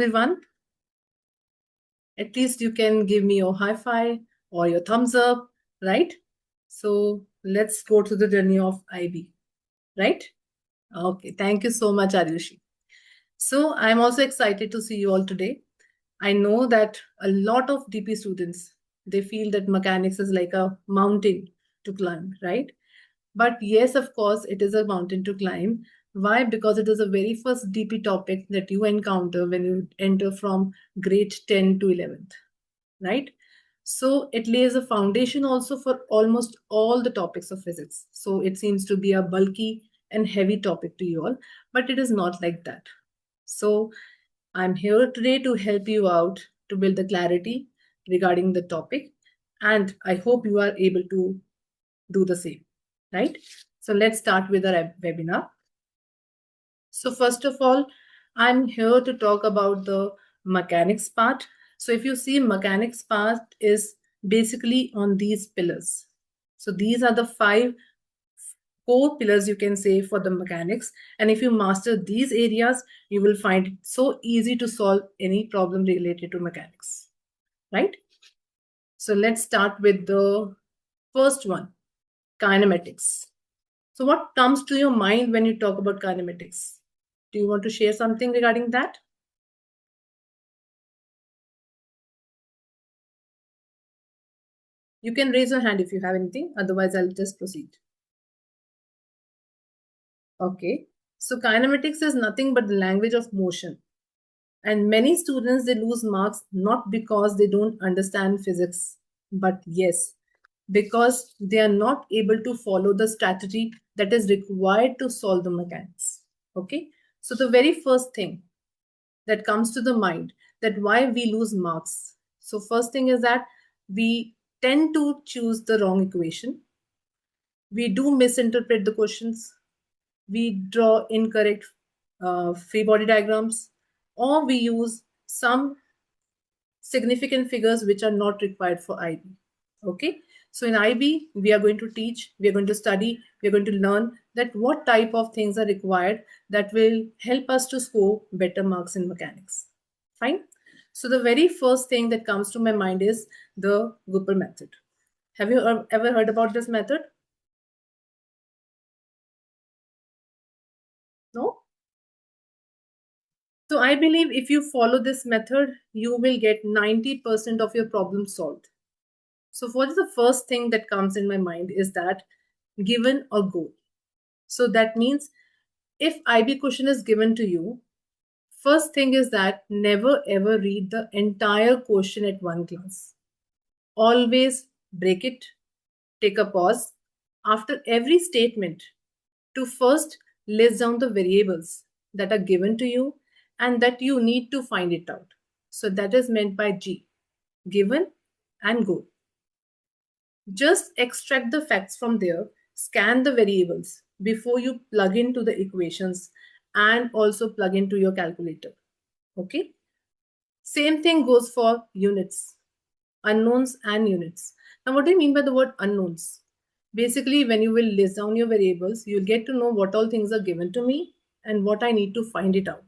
everyone? At least you can give me your high five or your thumbs up, right? So let's go to the journey of IB, right? Okay, thank you so much, Aryushi. So I'm also excited to see you all today. I know that a lot of DP students, they feel that mechanics is like a mountain to climb, right? But yes, of course, it is a mountain to climb. Why? Because it is the very first DP topic that you encounter when you enter from grade 10 to 11th, right? So it lays a foundation also for almost all the topics of physics. So it seems to be a bulky and heavy topic to you all, but it is not like that. So I'm here today to help you out to build the clarity regarding the topic, and I hope you are able to do the same, right? So let's start with our webinar. So first of all, I'm here to talk about the mechanics part. So if you see, mechanics part is basically on these pillars. So these are the 5 core pillars, you can say, for the mechanics. And if you master these areas, you will find it so easy to solve any problem related to mechanics, right? So let's start with the first one, kinematics. So what comes to your mind when you talk about kinematics? Do you want to share something regarding that? You can raise your hand if you have anything. Otherwise, I'll just proceed. Okay. So kinematics is nothing but the language of motion. And many students, they lose marks not because they don't understand physics, but yes, because they are not able to follow the strategy that is required to solve the mechanics. Okay. So the very first thing that comes to the mind, that why we lose marks. So first thing is that we tend to choose the wrong equation. We do misinterpret the questions. We draw incorrect free body diagrams, or we use some significant figures which are not required for IB. Okay. So in IB, we are going to teach, we are going to study, we are going to learn that what type of things are required that will help us to score better marks in mechanics. Fine. So the very first thing that comes to my mind is the Gupper method. Have you ever heard about this method? No? So I believe if you follow this method, you will get 90% of your problems solved. So what is the first thing that comes in my mind is that given a goal. So that means if IB question is given to you, first thing is that never ever read the entire question at one glance. Always break it, take a pause after every statement to first list down the variables that are given to you and that you need to find it out. So that is meant by G, given and goal. Just extract the facts from there, scan the variables before you plug into the equations and also plug into your calculator. Okay. Same thing goes for units, unknowns and units. Now, what do you mean by the word unknowns? Basically, when you will list down your variables, you'll get to know what all things are given to me and what I need to find it out,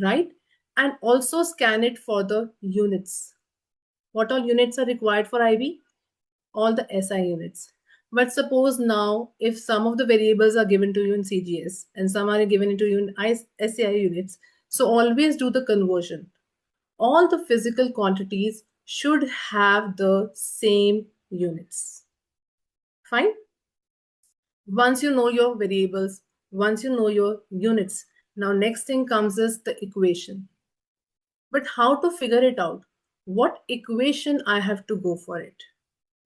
right? And also scan it for the units. What all units are required for IB? All the SI units. But suppose now, if some of the variables are given to you in CGS and some are given to you in SI units, so always do the conversion. All the physical quantities should have the same units. Fine. Once you know your variables, once you know your units, now next thing comes is the equation. But how to figure it out? What equation I have to go for it,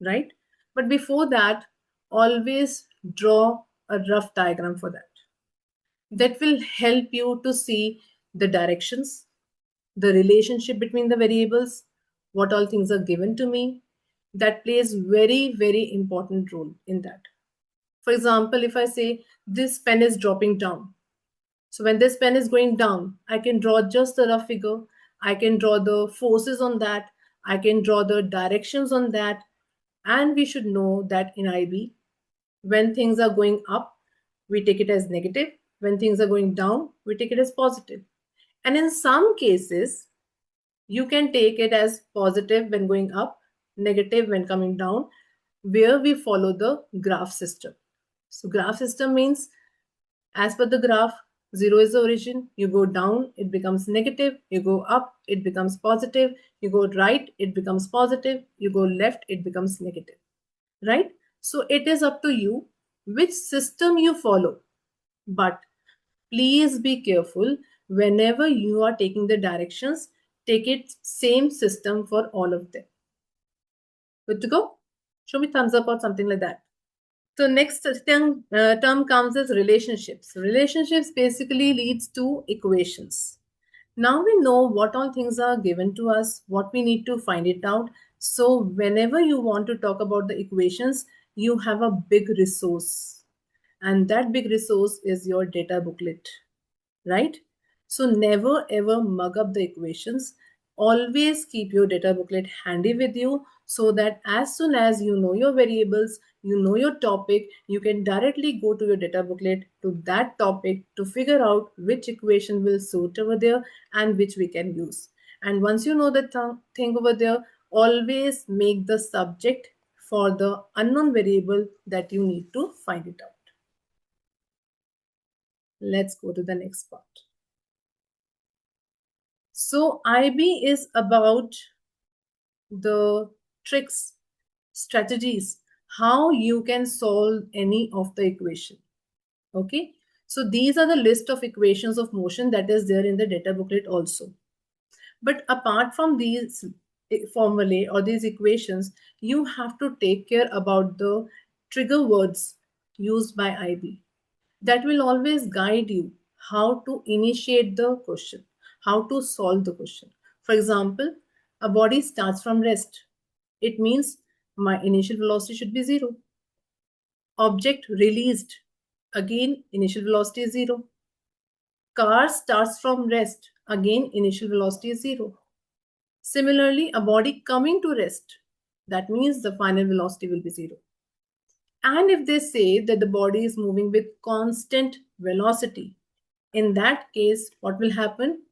right? But before that, always draw a rough diagram for that. That will help you to see the directions, the relationship between the variables, what all things are given to me. That plays very, very important role in that. For example, if I say this pen is dropping down, so when this pen is going down, I can draw just a rough figure. I can draw the forces on that. I can draw the directions on that. And we should know that in IB, when things are going up, we take it as negative. When things are going down, we take it as positive. And in some cases, you can take it as positive when going up, negative when coming down, where we follow the graph system. So graph system means as per the graph, 0 is the origin, you go down, it becomes negative, you go up, it becomes positive, you go right, it becomes positive, you go left, it becomes negative, right? So it is up to you which system you follow. But please be careful whenever you are taking the directions, take it same system for all of them. Good to go? Show me thumbs up or something like that. So next term comes as relationships. Relationships basically leads to equations. Now we know what all things are given to us, what we need to find it out. So whenever you want to talk about the equations, you have a big resource. And that big resource is your data booklet, right? So never ever mug up the equations. Always keep your data booklet handy with you so that as soon as you know your variables, you know your topic, you can directly go to your data booklet to that topic to figure out which equation will suit over there and which we can use. And once you know the thing over there, always make the subject for the unknown variable that you need to find it out. Let's go to the next part. So IB is about the tricks, strategies, how you can solve any of the equation. Okay. So these are the list of equations of motion that is there in the data booklet also. But apart from these formulae or these equations, you have to take care about the trigger words used by IB. That will always guide you how to initiate the question, how to solve the question. For example, a body starts from rest. It means my initial velocity should be 0. Object released. Again, initial velocity is 0. Car starts from rest. Again, initial velocity is 0. Similarly, a body coming to rest. That means the final velocity will be 0. And if they say that the body is moving with constant velocity, in that case, what will happen?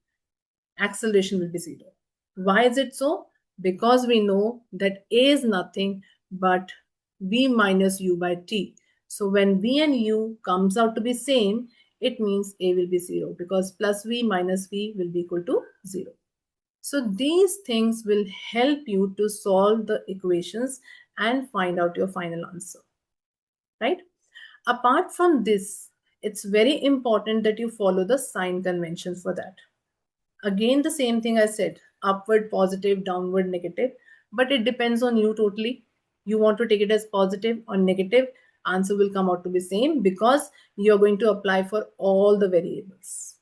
Acceleration will be 0. Why is it so? Because we know that A is nothing but V minus U by T. So when V and U comes out to be same, it means A will be 0 because plus V minus V will be equal to 0. So these things will help you to solve the equations and find out your final answer, right? Apart from this, it's very important that you follow the sign conventions for that. Again, the same thing I said, upward positive, downward negative, but it depends on you totally. You want to take it as positive or negative, answer will come out to be same because you're going to apply for all the variables.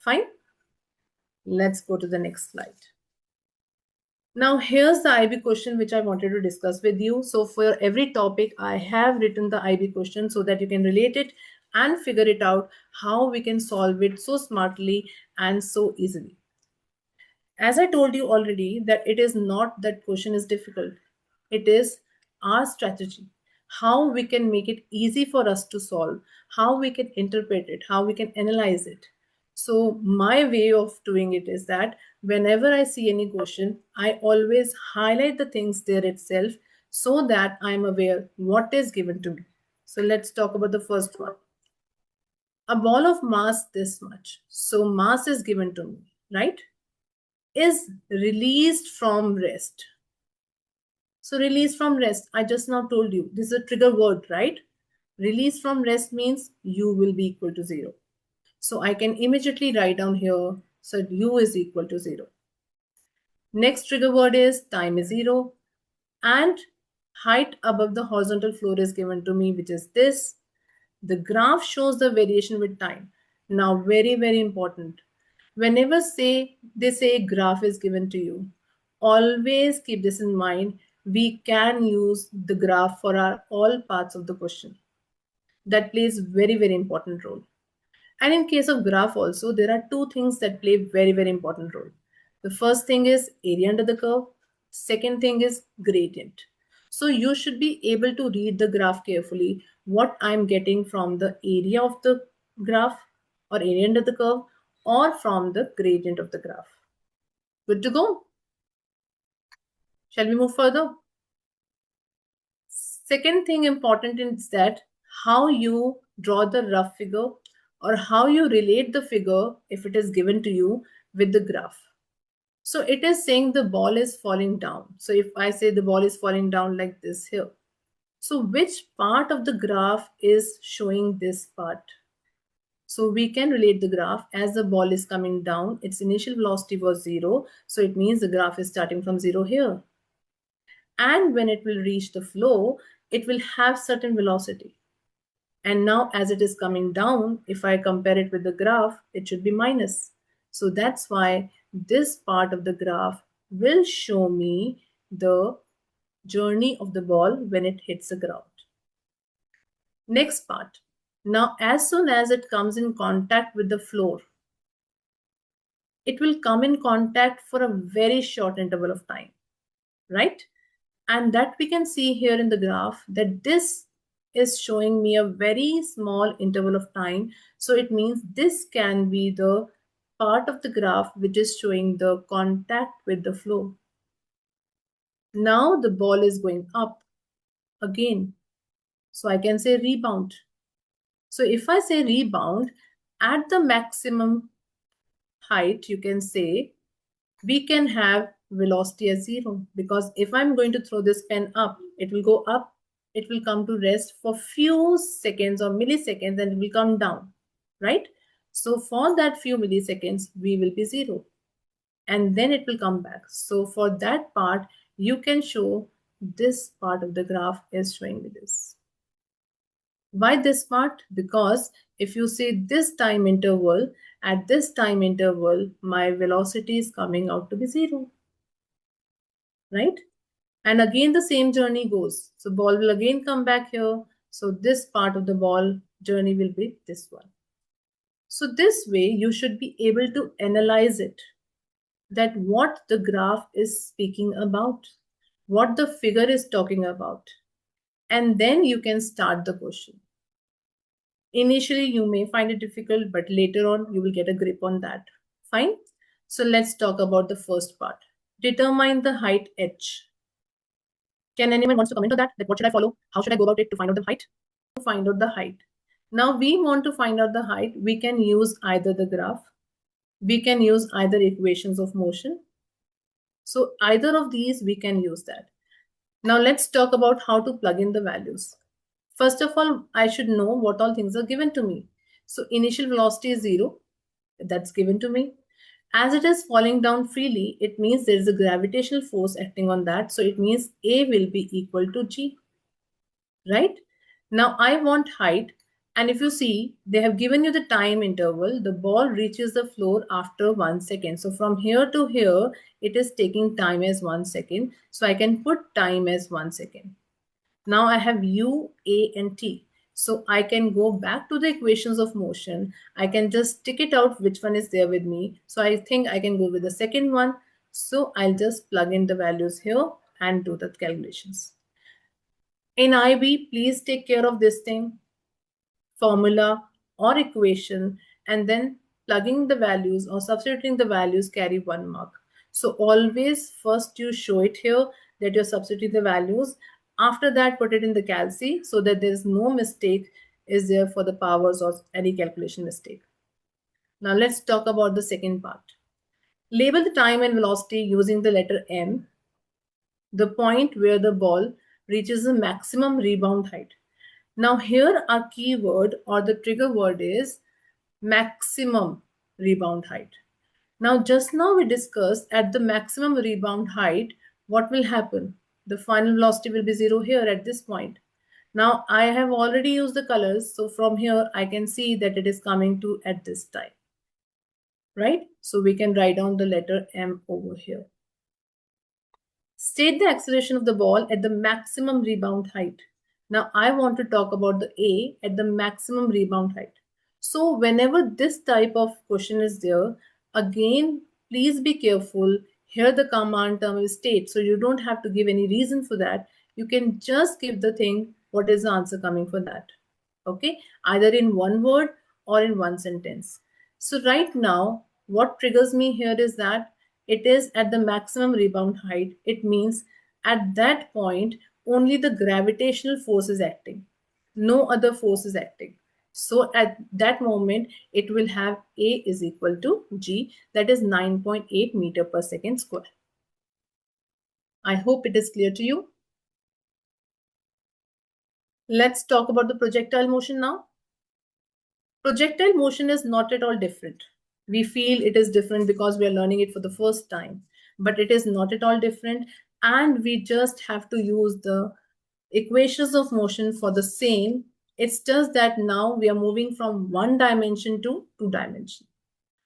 Fine. Let's go to the next slide. Now here's the IB question which I wanted to discuss with you. So for every topic, I have written the IB question so that you can relate it and figure it out how we can solve it so smartly and so easily. As I told you already that it is not that question is difficult. It is our strategy. How we can make it easy for us to solve, how we can interpret it, how we can analyze it. So my way of doing it is that whenever I see any question, I always highlight the things there itself so that I'm aware what is given to me. So let's talk about the first one. A ball of mass this much. So mass is given to me, right? Is released from rest. So release from rest, I just now told you, this is a trigger word, right? Release from rest means u will be equal to 0. So I can immediately write down here, so u is equal to 0. Next trigger word is time is 0 and height above the horizontal floor is given to me, which is this. The graph shows the variation with time. Now, very, very important. Whenever they say graph is given to you, always keep this in mind. We can use the graph for our all parts of the question. That plays very, very important role. And in case of graph also, there are two things that play very, very important role. The first thing is area under the curve. Second thing is gradient. So you should be able to read the graph carefully, what I'm getting from the area of the graph or area under the curve or from the gradient of the graph. Good to go? Shall we move further? Second thing important is that how you draw the rough figure or how you relate the figure if it is given to you with the graph. So it is saying the ball is falling down. So if I say the ball is falling down like this here. So which part of the graph is showing this part? So we can relate the graph as the ball is coming down. Its initial velocity was 0. So it means the graph is starting from 0 here. And when it will reach the floor, it will have certain velocity. And now as it is coming down, if I compare it with the graph, it should be minus. So that's why this part of the graph will show me the journey of the ball when it hits the ground. Next part. Now, as soon as it comes in contact with the floor, it will come in contact for a very short interval of time, right? And that we can see here in the graph that this is showing me a very small interval of time. So it means this can be the part of the graph which is showing the contact with the floor. Now the ball is going up again. So I can say rebound. So if I say rebound at the maximum height, you can say we can have velocity as 0, because if I'm going to throw this pen up, it will go up, it will come to rest for few seconds or milliseconds, and it will come down, right? So for that few milliseconds, we will be 0, and then it will come back. So for that part, you can show this part of the graph is showing me this. Why this part? Because if you see this time interval, at this time interval, my velocity is coming out to be 0, right? And again, the same journey goes. So ball will again come back here. So this part of the ball journey will be this one. So this way, you should be able to analyze it, that what the graph is speaking about, what the figure is talking about. And then you can start the question. Initially, you may find it difficult, but later on, you will get a grip on that. Fine. So let's talk about the first part. Determine the height h. Can anyone wants to comment on that? That what should I follow? How should I go about it to find out the height? To find out the height. Now we want to find out the height. We can use either the graph. We can use either equations of motion. So either of these, we can use that. Now let's talk about how to plug in the values. First of all, I should know what all things are given to me. So initial velocity is 0. That's given to me. As it is falling down freely, it means there is a gravitational force acting on that. So it means A will be equal to G. Right? Now I want height. And if you see, they have given you the time interval. The ball reaches the floor after 1 second. So from here to here, it is taking time as 1 second. So I can put time as 1 second. Now I have U, A, and T. So I can go back to the equations of motion. I can just stick it out which one is there with me. So I think I can go with the second one. So I'll just plug in the values here and do the calculations. In IB, please take care of this thing, formula or equation, and then plugging the values or substituting the values carry 1 mark. So always first you show it here that you're substituting the values. After that, put it in the calci so that there is no mistake is there for the powers or any calculation mistake. Now let's talk about the second part. Label the time and velocity using the letter M, the point where the ball reaches the maximum rebound height. Now here our keyword or the trigger word is maximum rebound height. Now just now we discussed at the maximum rebound height, what will happen? The final velocity will be 0 here at this point. Now I have already used the colors. So from here I can see that it is coming to at this time. Right? So we can write down the letter M over here. State the acceleration of the ball at the maximum rebound height. Now I want to talk about the A at the maximum rebound height. So whenever this type of question is there, again, please be careful. Here the command term is state. So you don't have to give any reason for that. You can just give the thing, what is the answer coming for that. Okay, either in one word or in one sentence. So right now, what triggers me here is that it is at the maximum rebound height. It means at that point, only the gravitational force is acting. No other force is acting. So at that moment, it will have A is equal to G, that is 9.8 meter per second square. I hope it is clear to you. Let's talk about the projectile motion now. Projectile motion is not at all different. We feel it is different because we are learning it for the first time, but it is not at all different, and we just have to use the equations of motion for the same. It's just that now we are moving from one dimension to two dimension.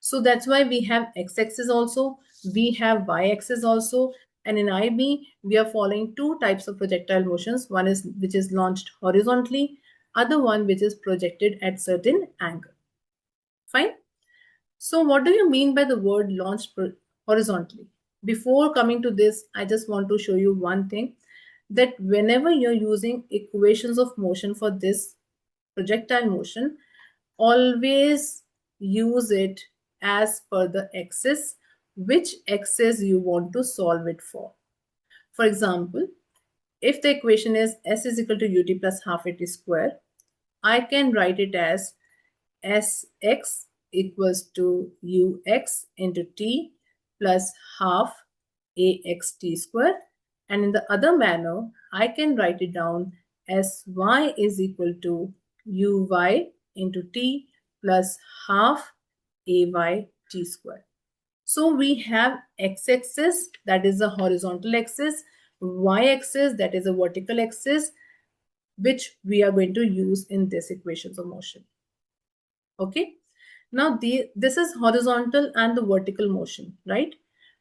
So that's why we have x-axis also, we have y-axis also, and in IB we are following two types of projectile motions. One is which is launched horizontally, other one which is projected at certain angle. Fine. So what do you mean by the word launched horizontally? Before coming to this, I just want to show you one thing, that whenever you're using equations of motion for this projectile motion, always use it as per the axis, which axis you want to solve it for. For example, if the equation is s is equal to ut plus half at square, I can write it as Sx equals to ux into t plus half axt square, and in the other manner I can write it down as y is equal to uy into t plus half ay t square. So we have x-axis, that is a horizontal axis, y-axis, that is a vertical axis, which we are going to use in this equations of motion. Okay, now this is horizontal and the vertical motion, right?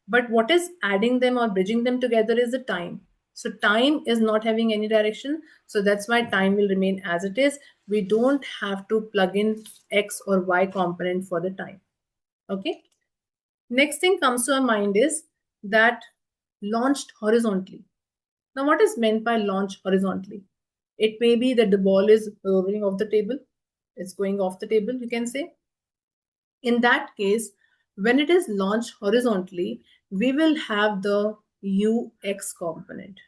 But what is adding them or bridging them together is the time. So time is not having any direction, so that's why time will remain as it is. We don't have to plug in x or y component for the time. Okay, next thing comes to our mind is that launched horizontally. Now what is meant by launch horizontally? It may be that the ball is hovering off the table, it's going off the table, you can say. In that case, when it is launched horizontally, we will have the ux component.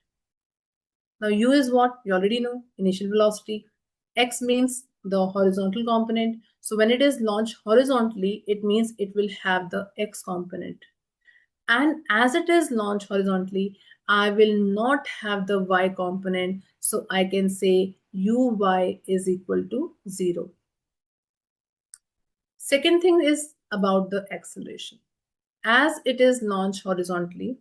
Now u is what? You already know, initial velocity. X means the horizontal component. So when it is launched horizontally, it means it will have the x component. And as it is launched horizontally, I will not have the y component. So I can say uy is equal to 0. Second thing is about the acceleration. As it is launched horizontally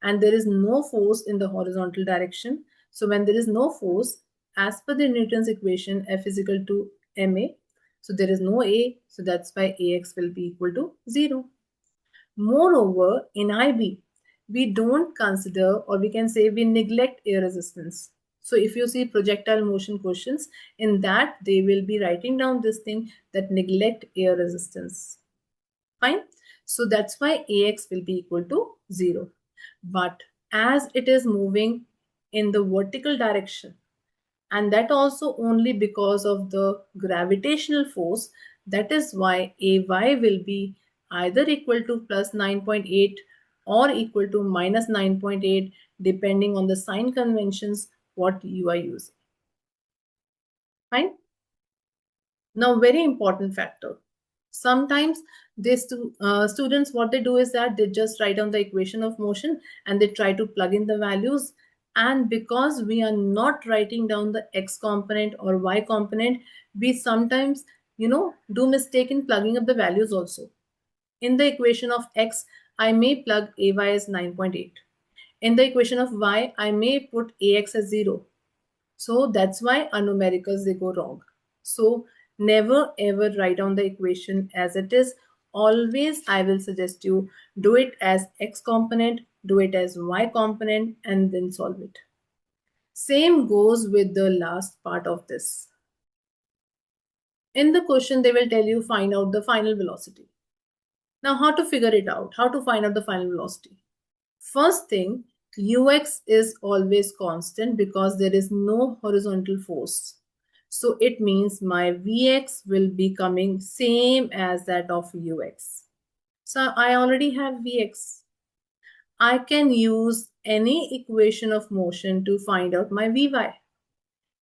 and there is no force in the horizontal direction, so when there is no force, as per the Newton's equation, F is equal to ma, so there is no a, so that's why ax will be equal to 0. Moreover, in IB, we don't consider, or we can say we neglect air resistance. So if you see projectile motion questions, in that they will be writing down this thing, that neglect air resistance. Fine. So that's why ax will be equal to 0. But as it is moving in the vertical direction, and that also only because of the gravitational force, that is why ay will be either equal to plus 9.8 or equal to minus 9.8, depending on the sign conventions what you are using. Fine. Now, very important factor. Sometimes these students, what they do is that they just write down the equation of motion and they try to plug in the values. And because we are not writing down the x component or y component, we sometimes, do mistake in plugging up the values also. In the equation of x, I may plug ay as 9.8. In the equation of y, I may put ax as 0. So that's why our numericals, they go wrong. So never ever write down the equation as it is. Always I will suggest you do it as x component, do it as y component, and then solve it. Same goes with the last part of this. In the question, they will tell you find out the final velocity. Now, how to figure it out? How to find out the final velocity? First thing, ux is always constant because there is no horizontal force. So it means my Vx will be coming same as that of Ux. So I already have Vx. I can use any equation of motion to find out my Vy.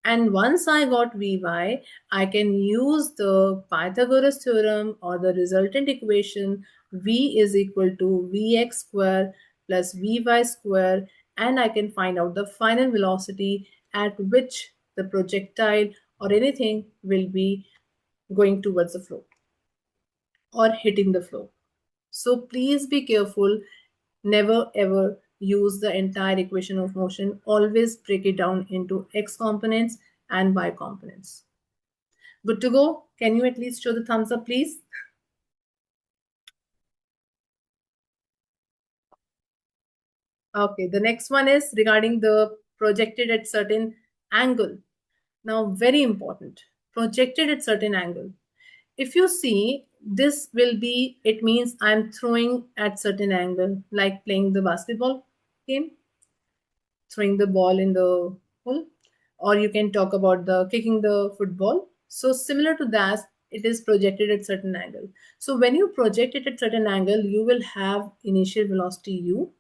And once I got Vy, I can use the Pythagoras theorem or the resultant equation V is equal to Vx square plus Vy square, and I can find out the final velocity at which the projectile or anything will be going towards the flow or hitting the flow. So please be careful. Never ever use the entire equation of motion. Always break it down into x components and y components. Good to go? Can you at least show the thumbs up, please? Okay, the next one is regarding the projected at certain angle. Now, very important. Projected at certain angle. If you see, this will be, it means I'm throwing at certain angle, like playing the basketball game, throwing the ball in the hole, or you can talk about the kicking the football. So similar to that, it is projected at certain angle. So when you project it at certain angle, you will have initial velocity u,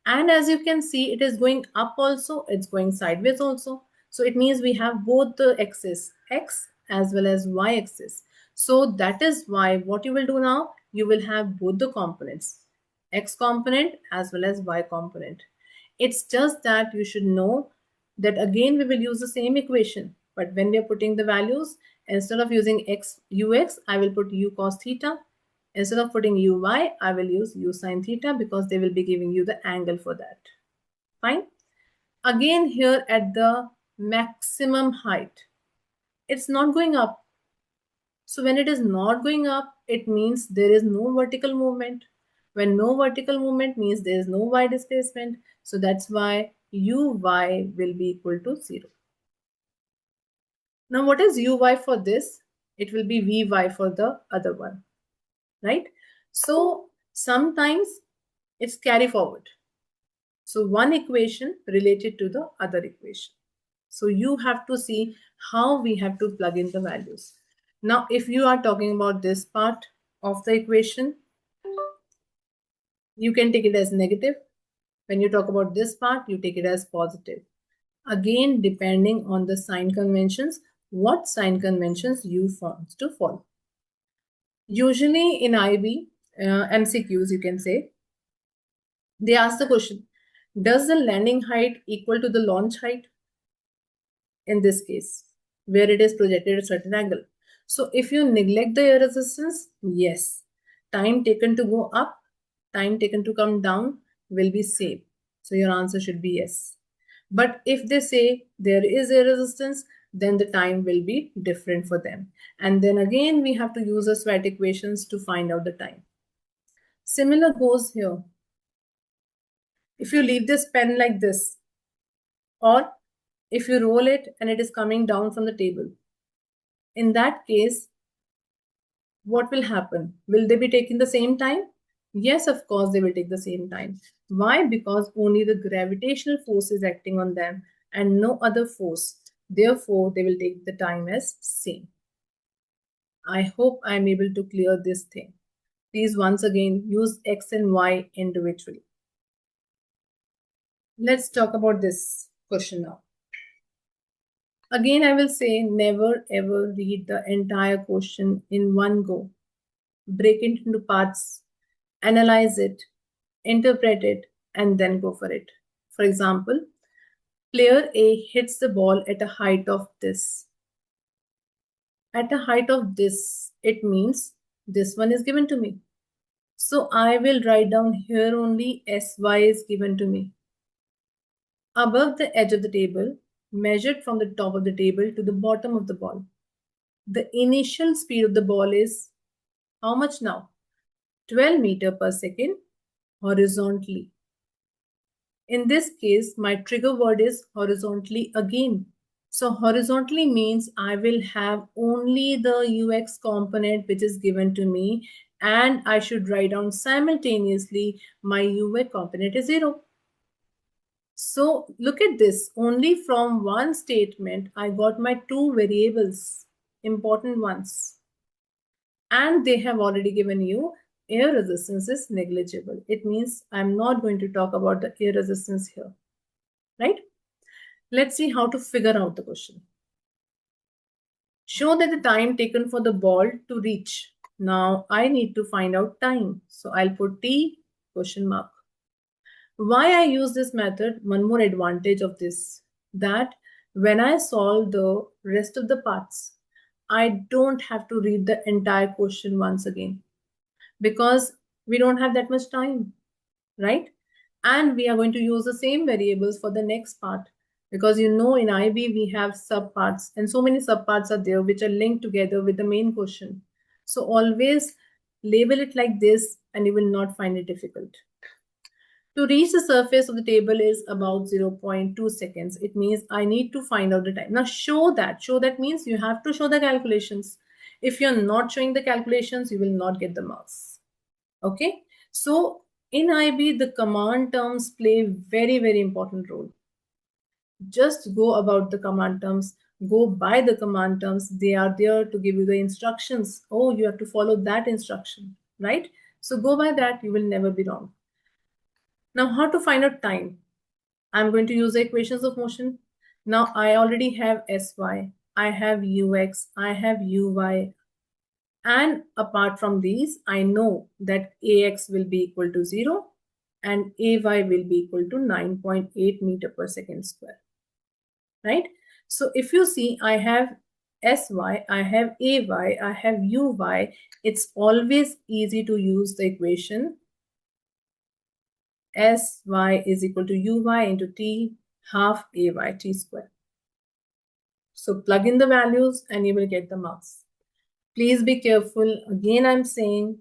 and as you can see, it is going up also, it's going sideways also. So it means we have both the axis x as well as y axis. So that is why what you will do now, you will have both the components, x component as well as y component. It's just that you should know that again we will use the same equation, but when we are putting the values, instead of using x ux, I will put u cos theta. Instead of putting uy, I will use u sine theta because they will be giving you the angle for that. Fine. Again here at the maximum height, it's not going up. So when it is not going up, it means there is no vertical movement. When no vertical movement means there is no y displacement. So that's why uy will be equal to 0. Now what is uy for this? It will be vy for the other one, right? So sometimes it's carry forward. So one equation related to the other equation. So you have to see how we have to plug in the values. Now, if you are talking about this part of the equation, you can take it as negative. When you talk about this part, you take it as positive. Again, depending on the sign conventions, what sign conventions you want to follow. Usually in IB, MCQs, you can say, they ask the question, does the landing height equal to the launch height? In this case, where it is projected at a certain angle. So if you neglect the air resistance, yes, time taken to go up, time taken to come down will be same. So your answer should be yes. But if they say there is air resistance, then the time will be different for them. And then again, we have to use the SWAT equations to find out the time. Similar goes here. If you leave this pen like this, or if you roll it and it is coming down from the table, in that case, what will happen? Will they be taking the same time? Yes, of course, they will take the same time. Why? Because only the gravitational force is acting on them and no other force. Therefore, they will take the time as same. I hope I am able to clear this thing. Please once again use x and y individually. Let's talk about this question now. Again, I will say never ever read the entire question in one go. Break it into parts, analyze it, interpret it, and then go for it. For example, player A hits the ball at a height of this. At a height of this, it means this one is given to me. So I will write down here only SY is given to me. Above the edge of the table, measured from the top of the table to the bottom of the ball. The initial speed of the ball is how much now? 12 meter per second horizontally. In this case, my trigger word is horizontally again. So horizontally means I will have only the UX component which is given to me, and I should write down simultaneously my UY component is 0. So look at this, only from one statement I got my two variables, important ones, and they have already given you air resistance is negligible. It means I'm not going to talk about the air resistance here, right? Let's see how to figure out the question. Show that the time taken for the ball to reach. Now I need to find out time. So I'll put T question mark. Why I use this method, one more advantage of this, that when I solve the rest of the parts, I don't have to read the entire question once again because we don't have that much time, right? And we are going to use the same variables for the next part because you know in IB we have subparts and so many subparts are there which are linked together with the main question. So always label it like this and you will not find it difficult. To reach the surface of the table is about 0.2 seconds. It means I need to find out the time. Now show that. Show that means you have to show the calculations. If you're not showing the calculations, you will not get the marks. Okay. So in IB, the command terms play very, very important role. Just go about the command terms. Go by the command terms. They are there to give you the instructions. Oh, you have to follow that instruction, right? So go by that. You will never be wrong. Now, how to find out time? I'm going to use the equations of motion. Now, I already have Sy, I have Ux, I have Uy. And apart from these, I know that Ax will be equal to 0 and Ay will be equal to 9.8 meter per second square. Right? So, if you see, I have Sy, I have Ay, I have Uy. It's always easy to use the equation Sy is equal to Uy into T half Ay T square. So plug in the values and you will get the marks. Please be careful. Again, I'm saying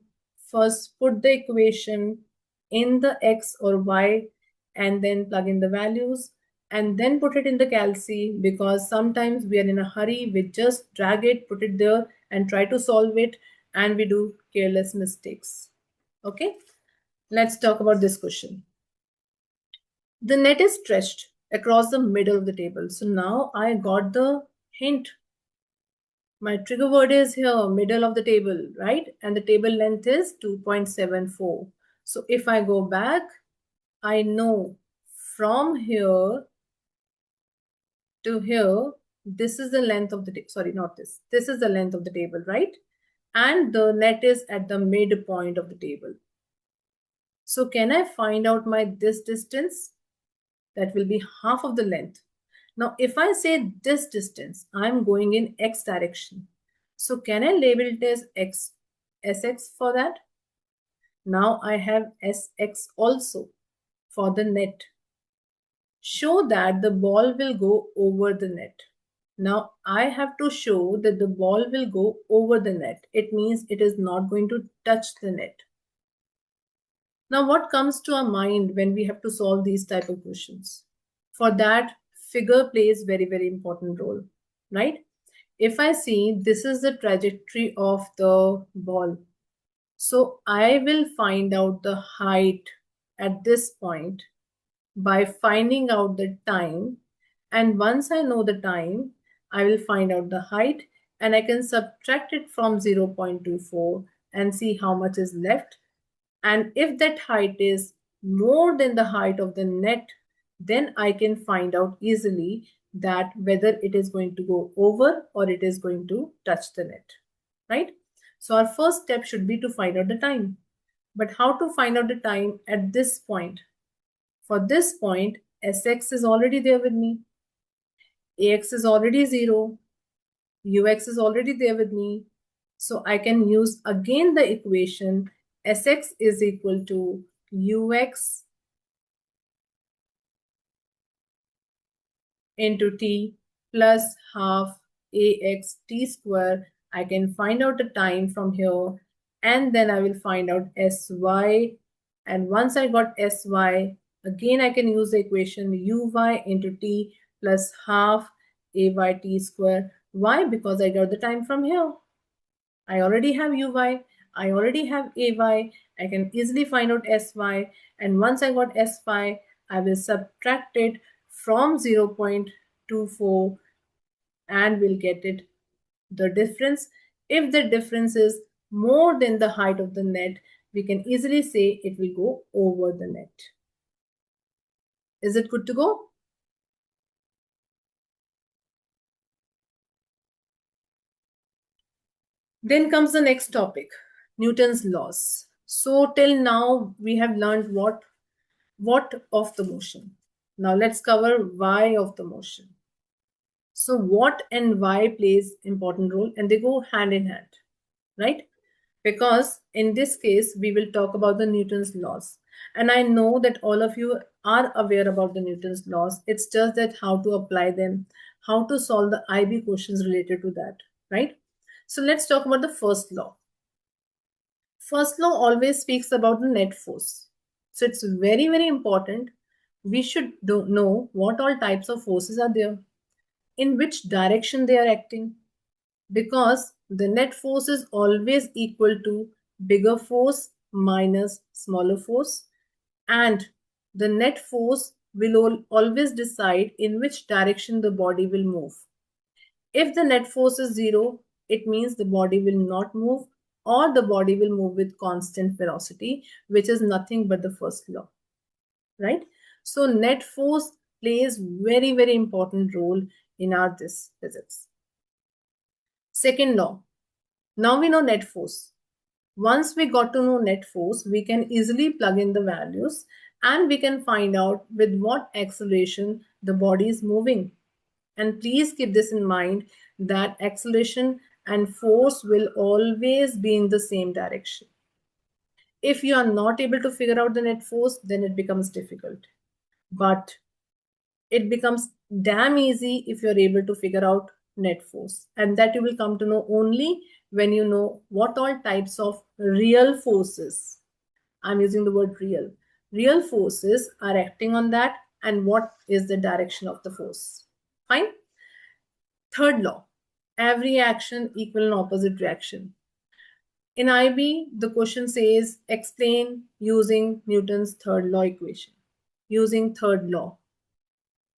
first put the equation in the X or Y and then plug in the values and then put it in the calci because sometimes we are in a hurry. We just drag it, put it there and try to solve it and we do careless mistakes. Okay. Let's talk about this question. The net is stretched across the middle of the table. So now I got the hint. My trigger word is here, middle of the table, right? And the table length is 2.74. So if I go back, I know from here to here, this is the length of the table. Sorry, not this. This is the length of the table, right? And the net is at the midpoint of the table. So can I find out my this distance? That will be half of the length. Now, if I say this distance, I'm going in X direction. So can I label it as X, Sx for that? Now I have Sx also for the net. Show that the ball will go over the net. Now I have to show that the ball will go over the net. It means it is not going to touch the net. Now what comes to our mind when we have to solve these type of questions? For that, figure plays very, very important role, right? If I see this is the trajectory of the ball, so I will find out the height at this point by finding out the time. And once I know the time, I will find out the height and I can subtract it from 0.24 and see how much is left. And if that height is more than the height of the net, then I can find out easily that whether it is going to go over or it is going to touch the net, right? So our first step should be to find out the time. But how to find out the time at this point? For this point, Sx is already there with me. Ax is already 0. Ux is already there with me. So I can use again the equation Sx is equal to Ux into T plus half Ax T square. I can find out the time from here and then I will find out Sy. And once I got Sy, again I can use the equation Uy into T plus half Ay T square. Why? Because I got the time from here. I already have Uy, I already have Ay, I can easily find out Sy, and once I got Sy, I will subtract it from 0.24 and we'll get it the difference. If the difference is more than the height of the net, we can easily say it will go over the net. Is it good to go? Then comes the next topic, Newton's laws. So till now we have learned what of the motion. Now let's cover why of the motion. So what and why plays important role and they go hand in hand, right? Because in this case we will talk about the Newton's laws. And I know that all of you are aware about the Newton's laws. It's just that how to apply them, how to solve the IB questions related to that, right? So let's talk about the first law. First law always speaks about the net force. So it's very, very important. We should know what all types of forces are there, in which direction they are acting, because the net force is always equal to bigger force minus smaller force, and the net force will always decide in which direction the body will move. If the net force is zero, it means the body will not move or the body will move with constant velocity, which is nothing but the first law, right? So net force plays very, very important role in our this physics. Second law. Now we know net force. Once we got to know net force, we can easily plug in the values and we can find out with what acceleration the body is moving. And please keep this in mind that acceleration and force will always be in the same direction. If you are not able to figure out the net force, then it becomes difficult. But it becomes damn easy if you're able to figure out net force. And that you will come to know only when you know what all types of real forces, I'm using the word real forces are acting on that and what is the direction of the force. Fine. Third law, every action equal and opposite reaction. In IB, the question says explain using Newton's third law equation, using third law.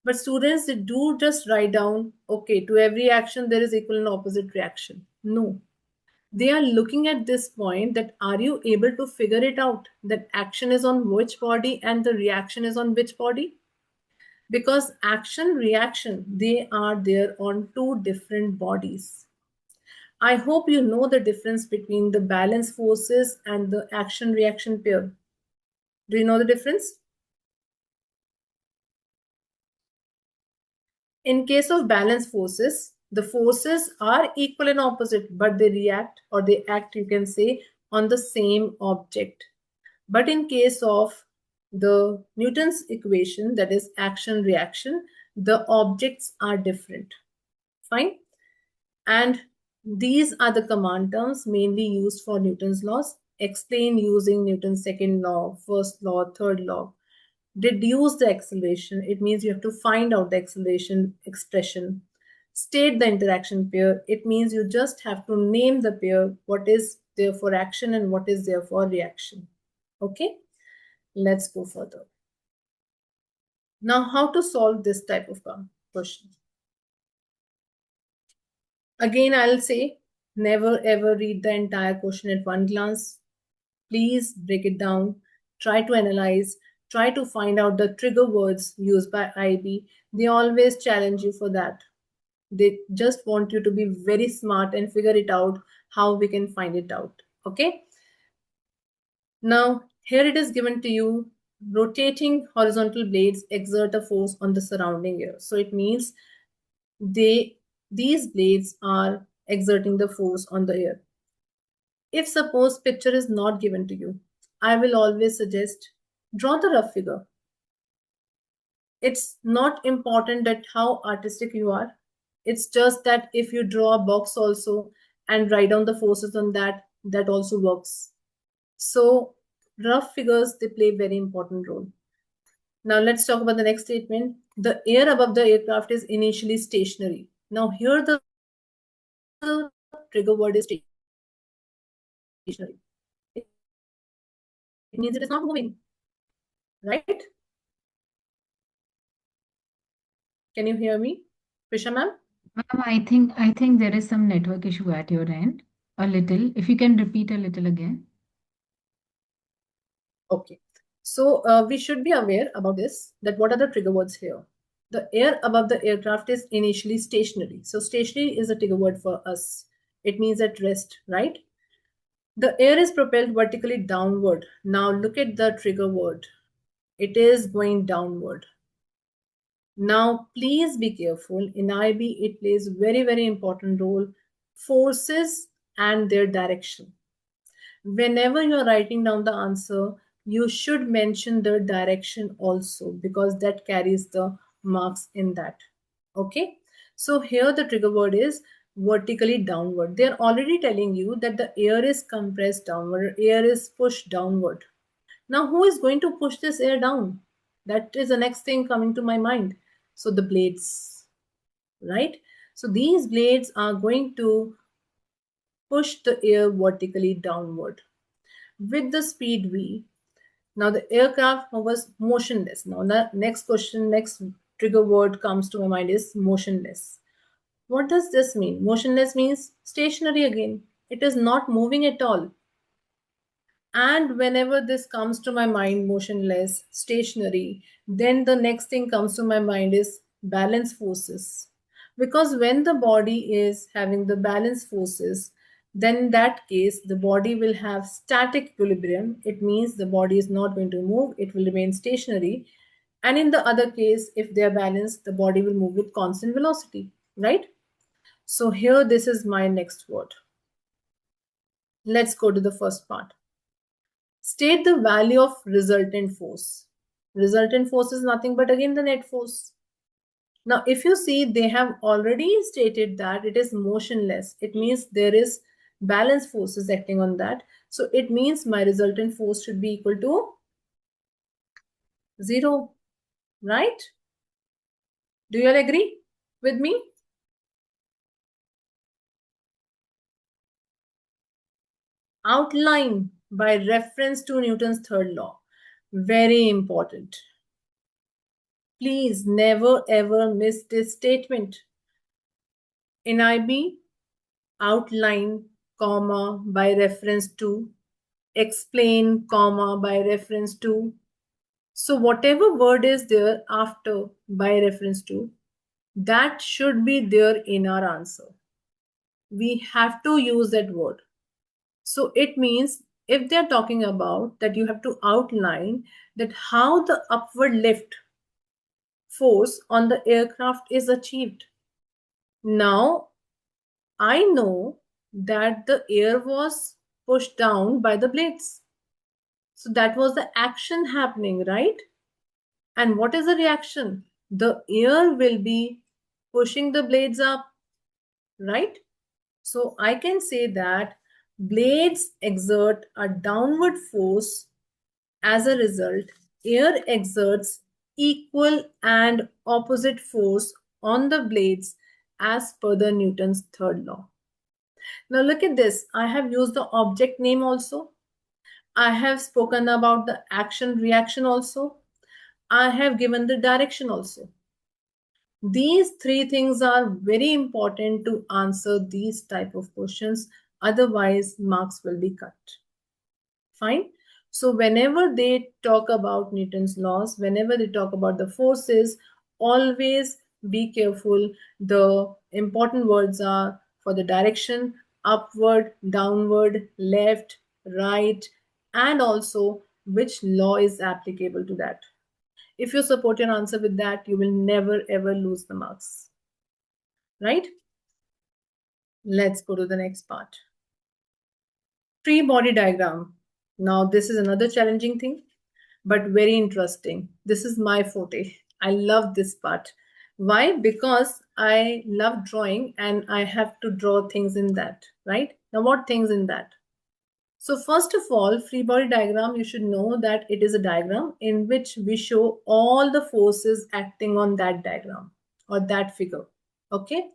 But students, they do just write down, okay, to every action there is equal and opposite reaction. No. They are looking at this point that are you able to figure it out that action is on which body and the reaction is on which body? Because action, reaction, they are there on two different bodies. I hope you know the difference between the balance forces and the action reaction pair. Do you know the difference? In case of balance forces, the forces are equal and opposite, but they react or they act, you can say, on the same object. But in case of the Newton's equation, that is action reaction, the objects are different. Fine. And these are the command terms mainly used for Newton's laws. Explain using Newton's second law, first law, third law. Deduce the acceleration. It means you have to find out the acceleration expression. State the interaction pair. It means you just have to name the pair, what is there for action and what is there for reaction. Okay, let's go further. Now, how to solve this type of question? Again, I'll say never ever read the entire question at one glance. Please break it down, try to analyze, try to find out the trigger words used by IB. They always challenge you for that. They just want you to be very smart and figure it out how we can find it out. Okay. Now, here it is given to you. Rotating horizontal blades exert a force on the surrounding air. So it means these blades are exerting the force on the air. If suppose picture is not given to you, I will always suggest draw the rough figure. It's not important that how artistic you are. It's just that if you draw a box also and write down the forces on that, that also works. So rough figures, they play very important role. Now let's talk about the next statement. The air above the aircraft is initially stationary. Now here the trigger word is stationary. It means it is not moving, right? Can you hear me? Prisha ma'am? Ma'am, I think there is some network issue at your end. A little. If you can repeat a little again. Okay. So we should be aware about this, that what are the trigger words here? The air above the aircraft is initially stationary. So stationary is a trigger word for us. It means at rest, right? The air is propelled vertically downward. Now look at the trigger word. It is going downward. Now please be careful. In IB, it plays very, very important role. Forces and their direction. Whenever you're writing down the answer, you should mention the direction also, because that carries the marks in that. Okay. So here the trigger word is vertically downward. They're already telling you that the air is compressed downward, air is pushed downward. Now, who is going to push this air down? That is the next thing coming to my mind. So the blades, right? So these blades are going to push the air vertically downward with the speed v. Now the aircraft was motionless. Now the next question, next trigger word comes to my mind is motionless. What does this mean? Motionless means stationary again. It is not moving at all. And whenever this comes to my mind, motionless, stationary, then the next thing comes to my mind is balance forces. Because when the body is having the balance forces, then in that case, the body will have static equilibrium. It means the body is not going to move, it will remain stationary. And in the other case, if they are balanced, the body will move with constant velocity, right? So here, this is my next word. Let's go to the first part. State the value of resultant force. Resultant force is nothing but again the net force. Now, if you see, they have already stated that it is motionless. It means there is balance forces acting on that. So it means my resultant force should be equal to 0, right? Do you all agree with me? Outline by reference to Newton's third law. Very important. Please never ever miss this statement. In IB, outline, comma, by reference to, explain, comma, by reference to. So whatever word is there after by reference to, that should be there in our answer. We have to use that word. So it means if they're talking about that, you have to outline that how the upward lift force on the aircraft is achieved. Now, I know that the air was pushed down by the blades. So that was the action happening, right? And what is the reaction? The air will be pushing the blades up, right? So I can say that blades exert a downward force. As a result, air exerts equal and opposite force on the blades as per the Newton's third law. Now look at this. I have used the object name also. I have spoken about the action reaction also. I have given the direction also. These three things are very important to answer these type of questions. Otherwise, marks will be cut. Fine. So whenever they talk about Newton's laws, whenever they talk about the forces, always be careful. The important words are for the direction, upward, downward, left, right, and also which law is applicable to that. If you support your answer with that, you will never ever lose the marks. Right? Let's go to the next part. Free body diagram. Now, this is another challenging thing, but very interesting. This is my forte. I love this part. Why? Because I love drawing and I have to draw things in that, right? Now, what things in that? So first of all, free body diagram, you should know that it is a diagram in which we show all the forces acting on that diagram or that figure. Okay.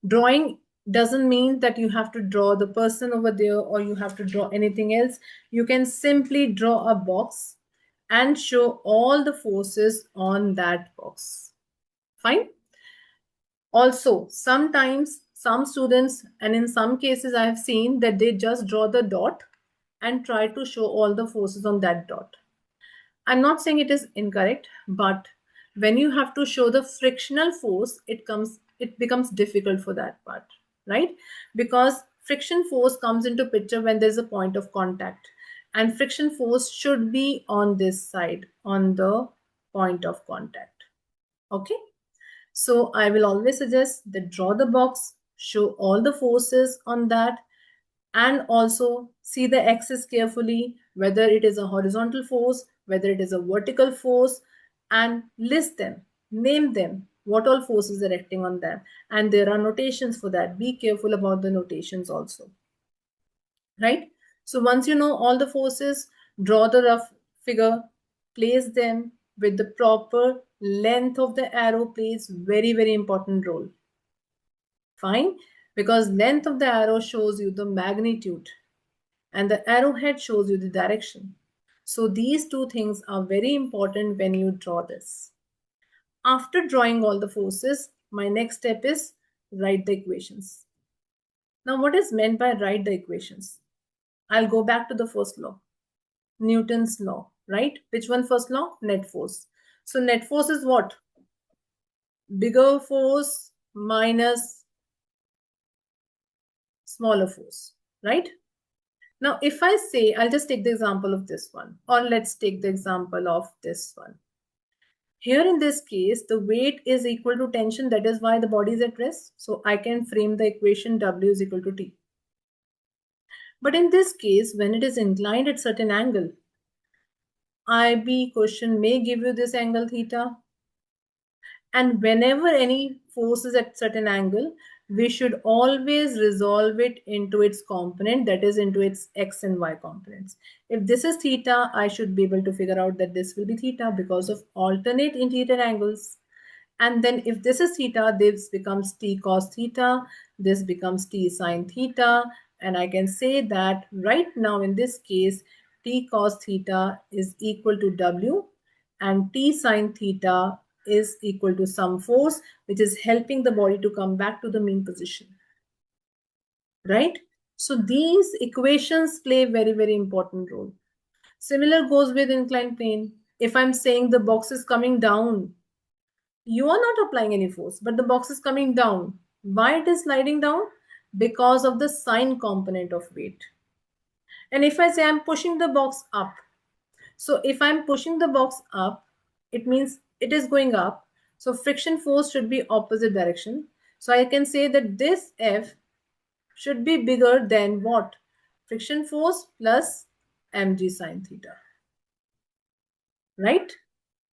Drawing doesn't mean that you have to draw the person over there or you have to draw anything else. You can simply draw a box and show all the forces on that box. Fine. Also, sometimes some students, and in some cases I have seen that they just draw the dot and try to show all the forces on that dot. I'm not saying it is incorrect, but when you have to show the frictional force, it becomes difficult for that part, right? Because friction force comes into picture when there's a point of contact, and friction force should be on this side, on the point of contact. Okay. So I will always suggest that draw the box, show all the forces on that, and also see the axis carefully, whether it is a horizontal force, whether it is a vertical force, and list them, name them, what all forces are acting on them. And there are notations for that. Be careful about the notations also, right? So once you know all the forces, draw the rough figure, place them with the proper length of the arrow plays very, very important role. Fine, because length of the arrow shows you the magnitude and the arrowhead shows you the direction. So these two things are very important when you draw this. After drawing all the forces, my next step is write the equations. Now, what is meant by write the equations? I'll go back to the first law, Newton's law, right? Which one first law? Net force. So net force is what? Bigger force minus smaller force, right? Now, if I say, I'll just take the example of this one, or let's take the example of this one. Here in this case, the weight is equal to tension. That is why the body is at rest. So I can frame the equation W is equal to T. But in this case, when it is inclined at certain angle, IB question may give you this angle theta. And whenever any force is at certain angle, we should always resolve it into its component, that is into its x and y components. If this is theta, I should be able to figure out that this will be theta because of alternate interior angles. And then if this is theta, this becomes t cos theta, this becomes t sine theta. And I can say that right now in this case, t cos theta is equal to W and t sine theta is equal to some force which is helping the body to come back to the mean position, right? So these equations play very, very important role. Similar goes with inclined plane. If I'm saying the box is coming down, you are not applying any force, but the box is coming down. Why it is sliding down? Because of the sine component of weight. And if I say I'm pushing the box up, so if I'm pushing the box up, it means it is going up. So friction force should be opposite direction. So I can say that this F should be bigger than what? Friction force plus mg sine theta, right?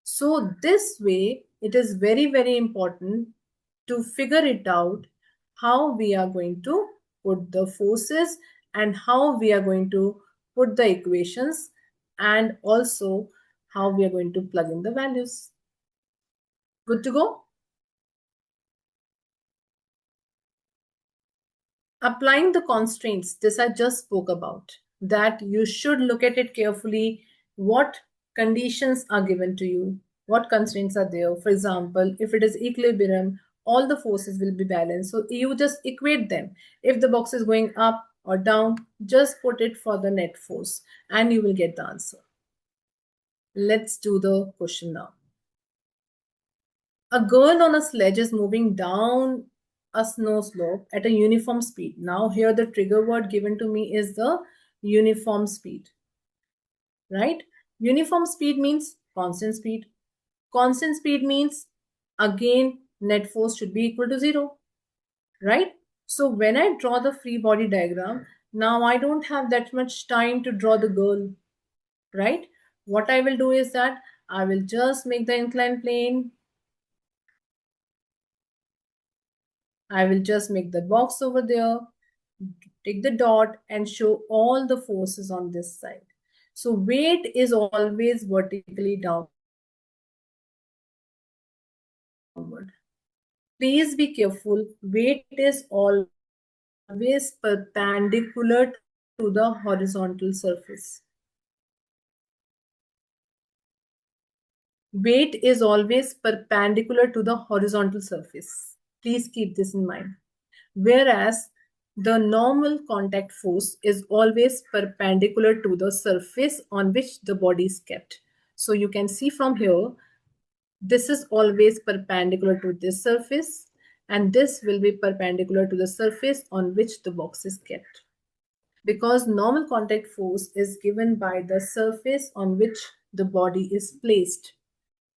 So this way, it is very, very important to figure it out how we are going to put the forces and how we are going to put the equations and also how we are going to plug in the values. Good to go? Applying the constraints, this I just spoke about, that you should look at it carefully. What conditions are given to you? What constraints are there? For example, if it is equilibrium, all the forces will be balanced. So you just equate them. If the box is going up or down, just put it for the net force and you will get the answer. Let's do the question now. A girl on a sledge is moving down a snow slope at a uniform speed. Now here the trigger word given to me is the uniform speed, right? Uniform speed means constant speed. Constant speed means again net force should be equal to 0, right? So when I draw the free body diagram, now I don't have that much time to draw the girl, right? What I will do is that I will just make the inclined plane. I will just make the box over there, take the dot and show all the forces on this side. So weight is always vertically downward. Please be careful. Weight is always perpendicular to the horizontal surface. Weight is always perpendicular to the horizontal surface. Please keep this in mind. Whereas the normal contact force is always perpendicular to the surface on which the body is kept. So you can see from here, this is always perpendicular to this surface, and this will be perpendicular to the surface on which the box is kept. Because normal contact force is given by the surface on which the body is placed.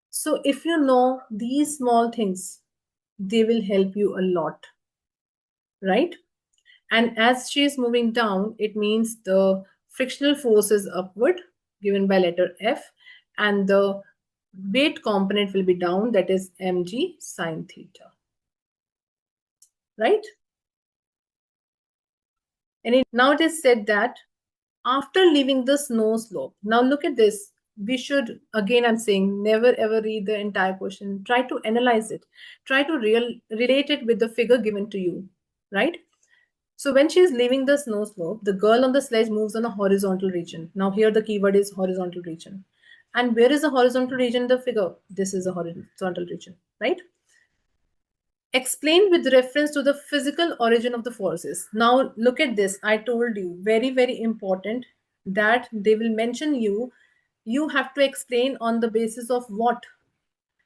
So if you know these small things, they will help you a lot, right? And as she is moving down, it means the frictional force is upward, given by letter F, and the weight component will be down, that is mg sine theta, right? And now it is said that after leaving the snow slope, now look at this. We should, again, I'm saying, never ever read the entire question. Try to analyze it. Try to relate it with the figure given to you, right? So when she is leaving the snow slope, the girl on the sledge moves on a horizontal region. Now here the keyword is horizontal region. And where is the horizontal region in the figure? This is a horizontal region, right? Explain with reference to the physical origin of the forces. Now look at this. I told you, very, very important, that they will mention you. You have to explain on the basis of what?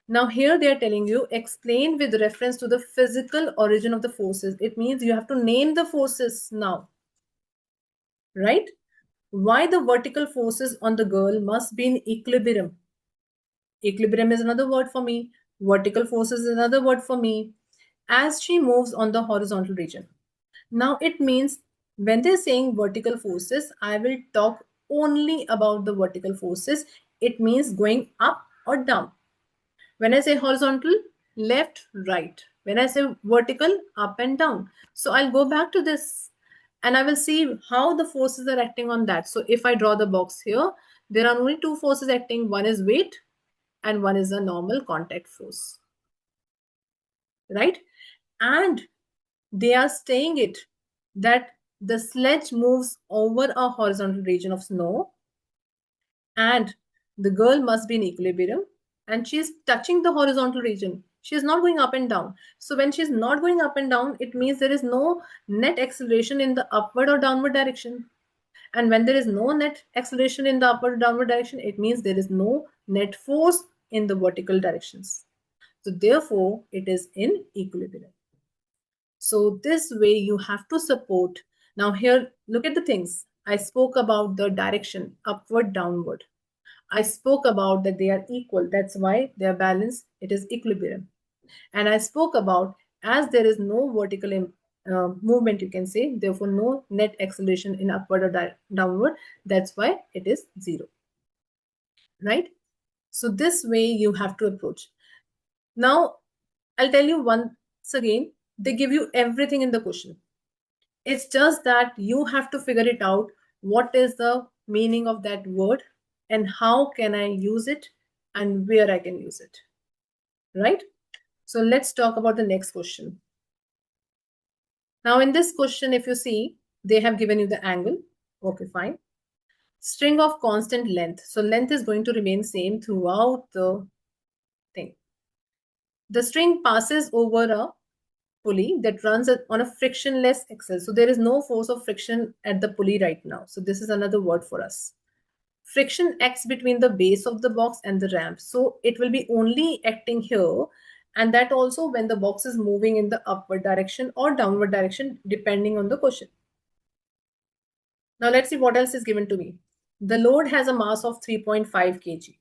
Now here they are telling you, explain with reference to the physical origin of the forces. It means you have to name the forces now, right? Why the vertical forces on the girl must be in equilibrium. Equilibrium is another word for me. Vertical forces is another word for me. As she moves on the horizontal region. Now it means when they're saying vertical forces, I will talk only about the vertical forces. It means going up or down. When I say horizontal, left, right. When I say vertical, up and down. So I'll go back to this and I will see how the forces are acting on that. So if I draw the box here, there are only two forces acting. One is weight and one is a normal contact force, right? And they are saying it that the sledge moves over a horizontal region of snow and the girl must be in equilibrium and she is touching the horizontal region. She is not going up and down. So when she is not going up and down, it means there is no net acceleration in the upward or downward direction. And when there is no net acceleration in the upward or downward direction, it means there is no net force in the vertical directions. So therefore, it is in equilibrium. So this way you have to support. Now here, look at the things. I spoke about the direction, upward, downward. I spoke about that they are equal. That's why they are balanced. It is equilibrium. And I spoke about as there is no vertical movement, you can say, therefore no net acceleration in upward or downward. That's why it is 0. Right? So this way you have to approach. Now, I'll tell you once again, they give you everything in the question. It's just that you have to figure it out. What is the meaning of that word and how can I use it and where I can use it, right? So let's talk about the next question. Now in this question, if you see, they have given you the angle. Okay, fine. String of constant length. So length is going to remain same throughout the thing. The string passes over a pulley that runs on a frictionless axle. So there is no force of friction at the pulley right now. So this is another word for us. Friction acts between the base of the box and the ramp. So it will be only acting here. And that also when the box is moving in the upward direction or downward direction, depending on the question. Now let's see what else is given to me. The load has a mass of 3.5 kg.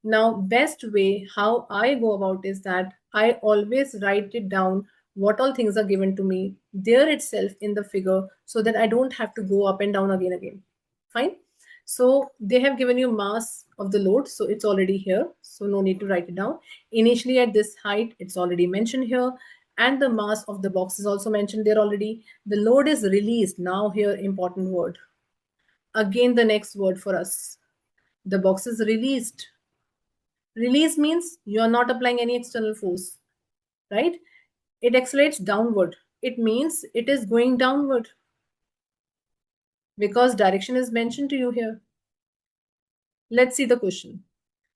Now, best way how I go about is that I always write it down what all things are given to me there itself in the figure so that I don't have to go up and down again. Fine. So they have given you mass of the load. So it's already here. So no need to write it down. Initially at this height, it's already mentioned here. And the mass of the box is also mentioned there already. The load is released. Now here, important word. Again, the next word for us. The box is released. Release means you are not applying any external force, right? It accelerates downward. It means it is going downward because direction is mentioned to you here. Let's see the question.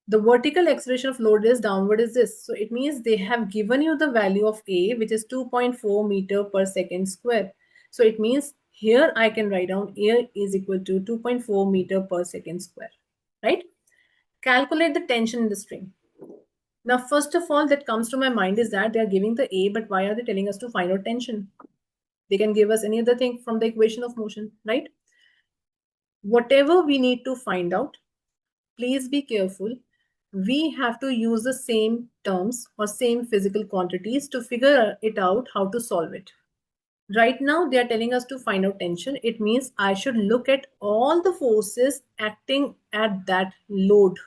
The vertical acceleration of load is downward is this. So it means they have given you the value of A, which is 2.4 meter per second square. So it means here I can write down A is equal to 2.4 meter per second square, right? Calculate the tension in the string. Now, first of all, that comes to my mind is that they are giving the A, but why are they telling us to find out tension? They can give us any other thing from the equation of motion, right? Whatever we need to find out, please be careful. We have to use the same terms or same physical quantities to figure it out how to solve it. Right now, they are telling us to find out tension. It means I should look at all the forces acting at that load.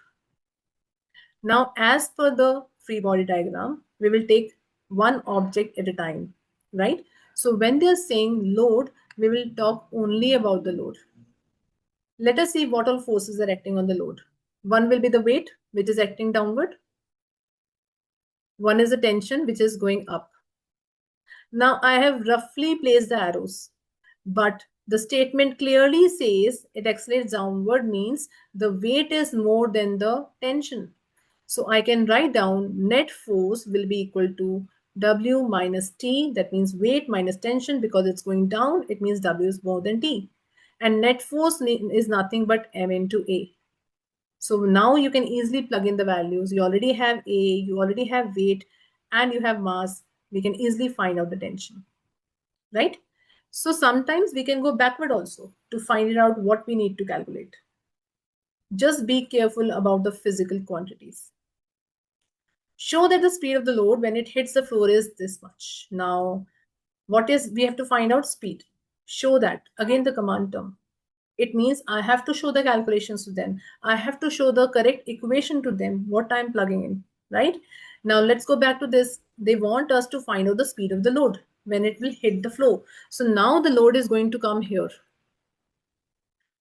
Now, as per the free body diagram, we will take one object at a time, right? So when they are saying load, we will talk only about the load. Let us see what all forces are acting on the load. One will be the weight, which is acting downward. One is the tension, which is going up. Now I have roughly placed the arrows, but the statement clearly says it accelerates downward means the weight is more than the tension. So I can write down net force will be equal to W minus T. That means weight minus tension, because it's going down. It means W is more than T. And net force is nothing but M into A. So now you can easily plug in the values. You already have A, you already have weight, and you have mass. We can easily find out the tension, right? So sometimes we can go backward also to find out what we need to calculate. Just be careful about the physical quantities. Show that the speed of the load when it hits the floor is this much. Now, what is, we have to find out speed. Show that, again the command term. It means I have to show the calculations to them. I have to show the correct equation to them, what I'm plugging in, right? Now let's go back to this. They want us to find out the speed of the load when it will hit the floor. So now the load is going to come here.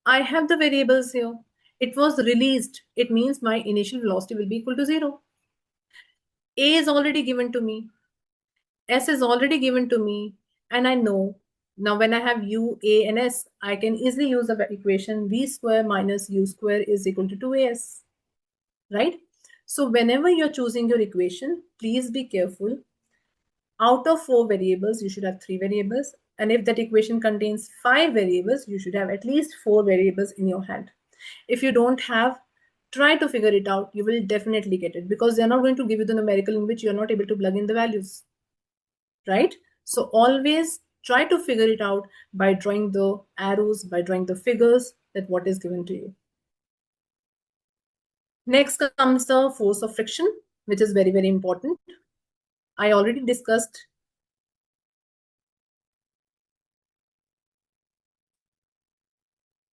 I have the variables here. It was released. It means my initial velocity will be equal to 0. A is already given to me. S is already given to me. And I know now when I have U, A, and S, I can easily use the equation V square minus U square is equal to 2AS, right? So whenever you're choosing your equation, please be careful. Out of 4 variables, you should have 3 variables. And if that equation contains 5 variables, you should have at least 4 variables in your hand. If you don't have, try to figure it out. You will definitely get it, because they're not going to give you the numerical in which you're not able to plug in the values, right? So always try to figure it out by drawing the arrows, by drawing the figures that what is given to you. Next comes the force of friction, which is very, very important. I already discussed.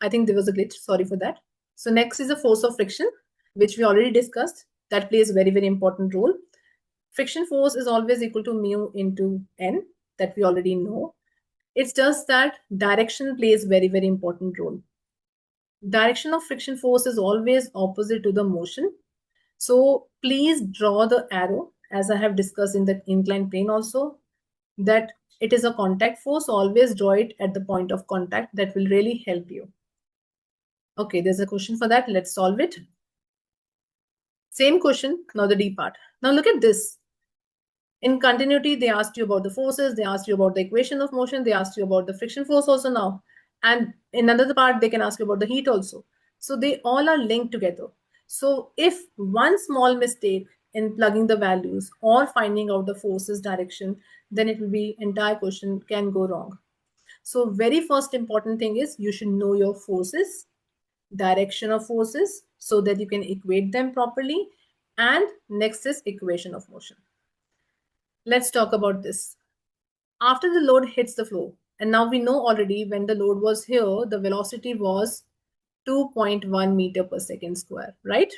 I think there was a glitch. Sorry for that. So next is the force of friction, which we already discussed. That plays a very, very important role. Friction force is always equal to mu into N, that we already know. It's just that direction plays very, very important role. Direction of friction force is always opposite to the motion. So please draw the arrow, as I have discussed in the inclined plane also, that it is a contact force. Always draw it at the point of contact. That will really help you. Okay, there's a question for that. Let's solve it. Same question, now the D part. Now look at this. In continuity, they asked you about the forces, they asked you about the equation of motion, they asked you about the friction force also now. And in another part, they can ask you about the heat also. So they all are linked together. So if one small mistake in plugging the values or finding out the forces direction, then it will be entire question can go wrong. So very first important thing is you should know your forces, direction of forces, so that you can equate them properly. And next is equation of motion. Let's talk about this. After the load hits the floor, and now we know already when the load was here, the velocity was 2.1 meter per second square, right?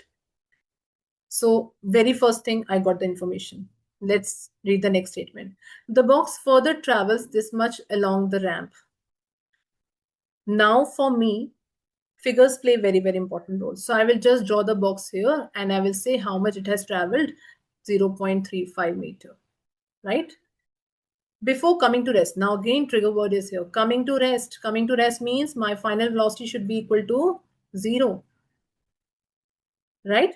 So very first thing, I got the information. Let's read the next statement. The box further travels this much along the ramp. Now for me, figures play very, very important role. So I will just draw the box here and I will say how much it has traveled, 0.35 meter, right? Before coming to rest. Now again, trigger word is here. Coming to rest. Coming to rest means my final velocity should be equal to 0, right?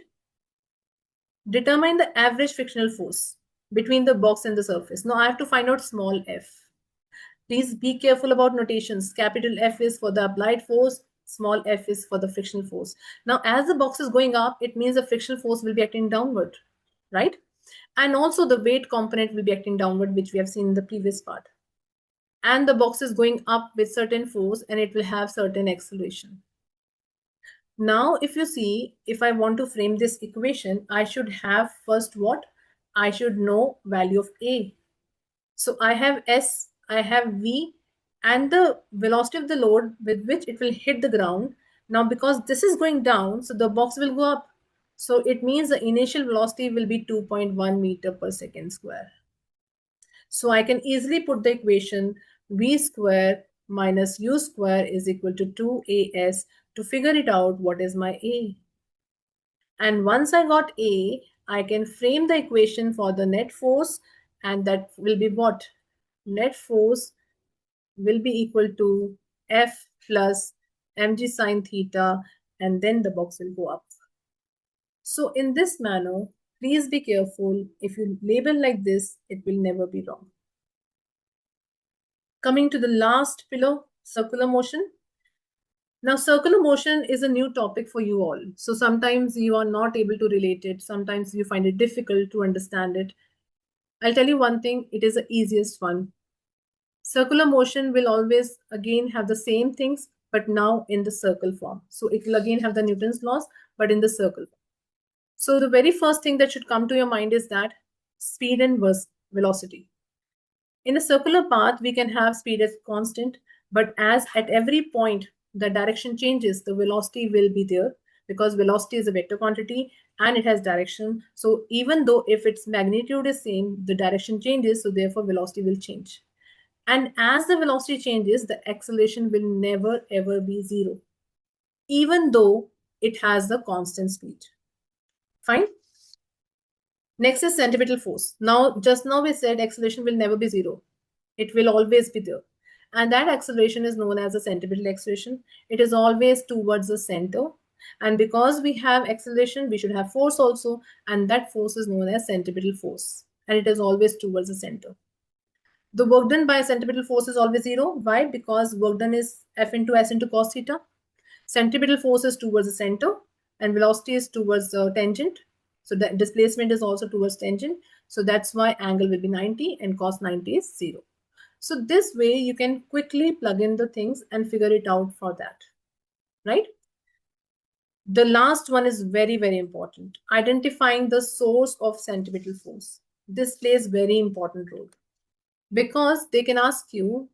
Determine the average frictional force between the box and the surface. Now I have to find out small f. Please be careful about notations. Capital F is for the applied force, small f is for the frictional force. Now, as the box is going up, it means the frictional force will be acting downward, right? And also the weight component will be acting downward, which we have seen in the previous part. And the box is going up with certain force and it will have certain acceleration. Now, if you see, if I want to frame this equation, I should have first what? I should know value of A. So I have S, I have V, and the velocity of the load with which it will hit the ground. Now, because this is going down, so the box will go up. So it means the initial velocity will be 2.1 meter per second square. So I can easily put the equation V square minus U square is equal to 2AS to figure it out what is my A. And once I got A, I can frame the equation for the net force, and that will be what? Net force will be equal to F plus mg sine theta, and then the box will go up. So in this manner, please be careful. If you label like this, it will never be wrong. Coming to the last pillar, circular motion. Now, circular motion is a new topic for you all. So sometimes you are not able to relate it. Sometimes you find it difficult to understand it. I'll tell you one thing, it is the easiest one. Circular motion will always again have the same things, but now in the circle form. So it will again have the Newton's laws, but in the circle form. So the very first thing that should come to your mind is that speed and velocity. In a circular path, we can have speed as constant, but as at every point the direction changes, the velocity will be there, because velocity is a vector quantity and it has direction. So even though if its magnitude is same, the direction changes, so therefore velocity will change. And as the velocity changes, the acceleration will never ever be zero, even though it has the constant speed. Fine. Next is centripetal force. Just now we said acceleration will never be zero. It will always be there. And that acceleration is known as the centripetal acceleration. It is always towards the center. And because we have acceleration, we should have force also. And that force is known as centripetal force. And it is always towards the center. The work done by centripetal force is always zero. Why? Because work done is F into S into cos theta. Centripetal force is towards the center and velocity is towards the tangent. So the displacement is also towards tangent. So that's why angle will be 90 and cos 90 is 0. So this way you can quickly plug in the things and figure it out for that, right? The last one is very, very important. Identifying the source of centripetal force. This plays very important role because they can ask you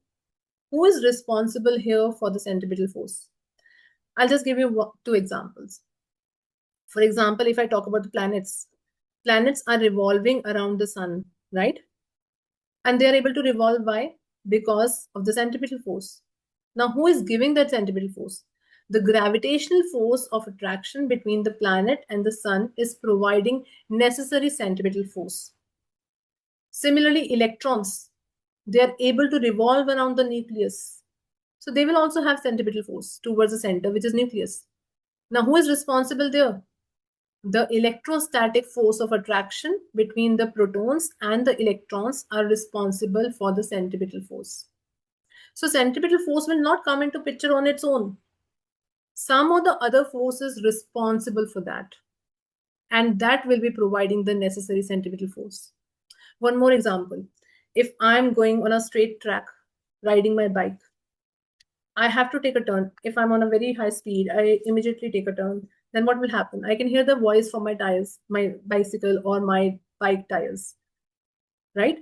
who is responsible here for the centripetal force. I'll just give you two examples. For example, if I talk about the planets are revolving around the sun, right? And they are able to revolve. Why? Because of the centripetal force. Now, who is giving that centripetal force? The gravitational force of attraction between the planet and the sun is providing necessary centripetal force. Similarly, electrons, they are able to revolve around the nucleus. So they will also have centripetal force towards the center, which is nucleus. Now, who is responsible there? The electrostatic force of attraction between the protons and the electrons are responsible for the centripetal force. So centripetal force will not come into picture on its own. Some of the other forces responsible for that. And that will be providing the necessary centripetal force. One more example. If I'm going on a straight track, riding my bike, I have to take a turn. If I'm on a very high speed, I immediately take a turn. Then what will happen? I can hear the voice from my tires, my bicycle or my bike tires, right?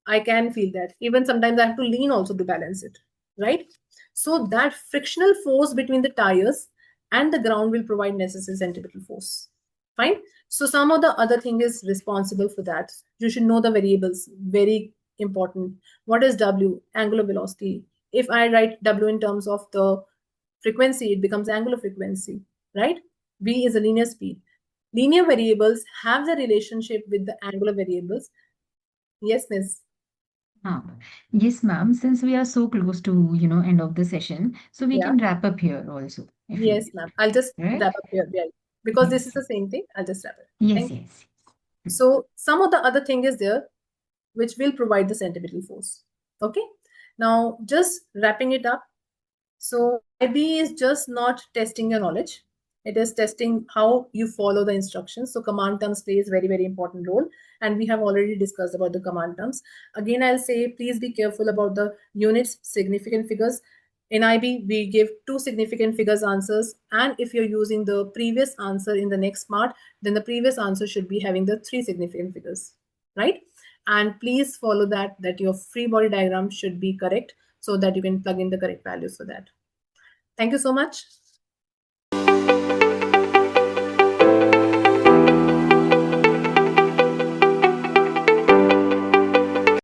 I can feel that. Even sometimes I have to lean also to balance it, right? So that frictional force between the tires and the ground will provide necessary centripetal force. Fine. So some of the other thing is responsible for that. You should know the variables, very important. What is W? Angular velocity. If I write W in terms of the frequency, it becomes angular frequency, right? V is a linear speed. Linear variables have the relationship with the angular variables. Yes, miss. Yes, ma'am. Since we are so close to, end of the session, so we Yeah. can wrap up here also. Yes, ma'am. I'll just Right? wrap up here, yeah. Because this is Yes. the same thing. I'll just wrap it. Yes, Thank you. yes. So some of the other thing is there which will provide the centripetal force. Okay. Now just wrapping it up. So IB is just not testing your knowledge. It is testing how you follow the instructions. So command terms plays very, very important role. And we have already discussed about the command terms. Again, I'll say, please be careful about the units, significant figures. In IB, we give 2 significant figures answers. And if you're using the previous answer in the next part, then the previous answer should be having the 3 significant figures, right? And please follow that your free body diagram should be correct so that you can plug in the correct values for that. Thank you so much.